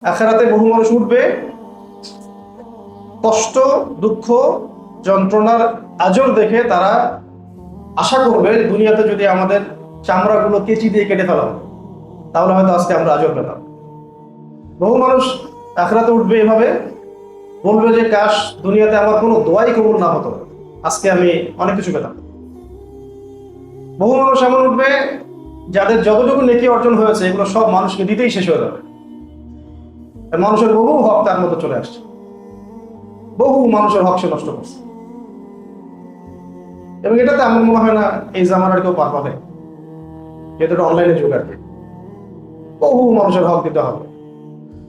আখিরাতে বহু মানুষ উঠবে কষ্ট, দুঃখ, যন্ত্রণার আজর দেখে তারা আশা করবে দুনিয়াতে যদি আমাদের চামড়াগুলো কেচি দিয়ে কেটে ফেলা হতো তাহলে হয়তো আজকে আমরা আজর পেতাম। বহু মানুষ আখিরাতে উঠবে এভাবে, বলবে যে কাশ দুনিয়াতে আমার কোনো দোয়াই কবুল না হতো, আজকে আমি অনেক কিছু পেতাম। বহু মানুষ এমন উঠবে যাদের যতটুকু নেকি অর্জন হয়েছে এগুলো সব মানুষকে দিতেই শেষ হয়ে যাবে। মানুষের বহু হক তার মধ্যে চলে আসছে, বহু মানুষের হক সে নষ্ট করছে, এবং এটাতে আমার মনে হয় না এই জামানার কেউ পার পাবে, যেহেতু এটা অনলাইনে যুগ আর কি। বহু মানুষের হক দিতে হবে,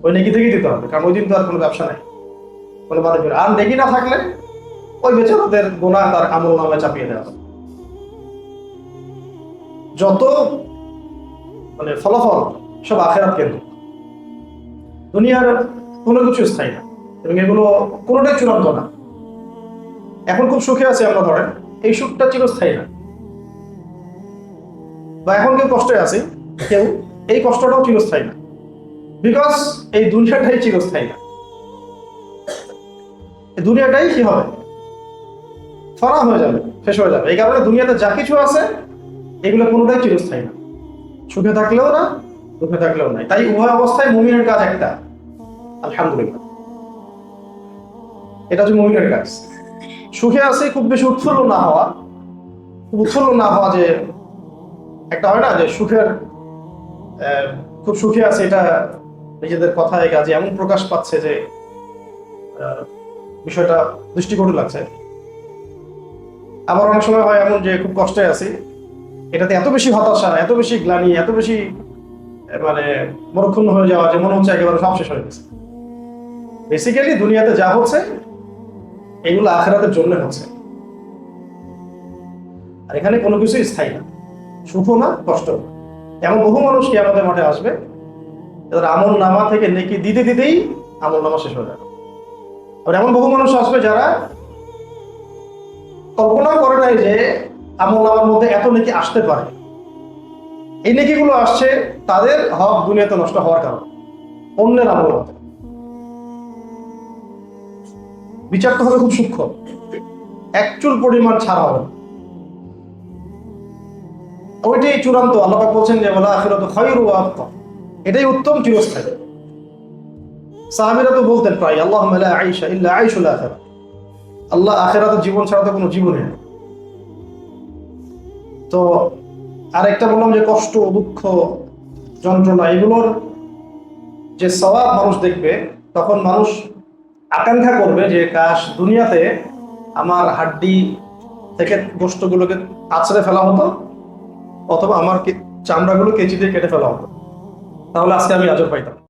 ওই নেকি থেকেই দিতে হবে, কারণ ওই দিন তো আর কোনো ব্যবসা নাই, কোনো মানুষের আর নেকি না থাকলে ওই বেচারাদের গোনা তার আমল নামায় চাপিয়ে দেওয়া হবে। যত ফলাফল সব আখেরাত কেন্দ্র, দুনিয়ার কোনো কিছু স্থায়ী না, এবং এগুলো কোনোটাই চূড়ান্ত না। এখন খুব সুখে আছে আমরা, ধরেন এই সুখটা চিরস্থায়ী না, বা এখন কেউ কষ্টে আছে কেউ, এই কষ্টটাও চিরস্থায়ী না, বিকজ এই দুনিয়াটাই চিরস্থায়ী না। এই দুনিয়াটাই কি হবে, ফানা হয়ে যাবে, শেষ হয়ে যাবে। এই কারণে দুনিয়াতে যা কিছু আছে এগুলো কোনোটাই চিরস্থায়ী না, সুখে থাকলেও না, দুঃখে থাকলেও নাই। তাই উভয় অবস্থায় মুমিনের কাজ একটা, আলহামদুলিল্লাহ, এটা হচ্ছে মুমিনের কাজ। সুখে আছে খুব বেশি উৎফুল্ল না হওয়া, খুব উৎফুল্ল না হওয়া, যে একটা হয় না যে সুখের খুব সুখে আছে, এটা নিজেদের কথায় কাজে এমন প্রকাশ পাচ্ছে যে বিষয়টা দৃষ্টিকটু লাগছে। আবার অনেক সময় হয় এমন যে খুব কষ্টে আছি, এটাতে এত বেশি হতাশা, এত বেশি গ্লানি, এত বেশি মরক্ষুণ্ণ হয়ে যাওয়া যে মনে হচ্ছে একেবারে সব শেষ হয়ে গেছে। বেসিক্যালি দুনিয়াতে যা হচ্ছে এগুলো আখিরাতের জন্য হচ্ছে, আর এখানে কোনো কিছু স্থায়ী না, সুখ না কষ্ট না। এমন বহু মানুষ কি আমাদের মাঠে আসবে, এদের আমল নামা থেকে নেকি দিতে দিতেই আমল নামা শেষ হয়ে যাবে। আর এমন বহু মানুষ আসবে যারা কল্পনা করে নাই যে আমল নামার মধ্যে এত নেকি আসতে পারে। এই নেকিগুলো আসছে তাদের হক দুনিয়াতে নষ্ট হওয়ার কারণে, অন্যের আমল হতে। বিচারটা হবে খুব সূক্ষ্ম, একচুল পরিমাণ ছাড়া হবে না, ওইটাই চূড়ান্ত। আল্লাহ পাক বলছেন যে ওয়াল আখিরাতু খায়রু ওয়া আবকা, এটাই উত্তম, চিরস্থায়ী। সাহাবীরা তো বলতেন প্রায়, আল্লাহুম্মা লা আইশা ইল্লা আইশুল আখিরাহ, আল্লাহ আখিরাতের জীবন ছাড়া তো কোনো জীবনই নেই। তো আরেকটা বললাম যে কষ্ট, দুঃখ, যন্ত্রণা, এগুলোর যে সওয়াব মানুষ দেখবে, তখন মানুষ আকাঙ্ক্ষা করবে যে কাশ দুনিয়াতে আমার হাড্ডি থেকে গোশতগুলোকে আছড়ে ফেলা হতো, অথবা আমার চামড়াগুলো কেচি দিয়ে কেটে ফেলা হতো, তাহলে আজকে আমি আজর পাইতাম।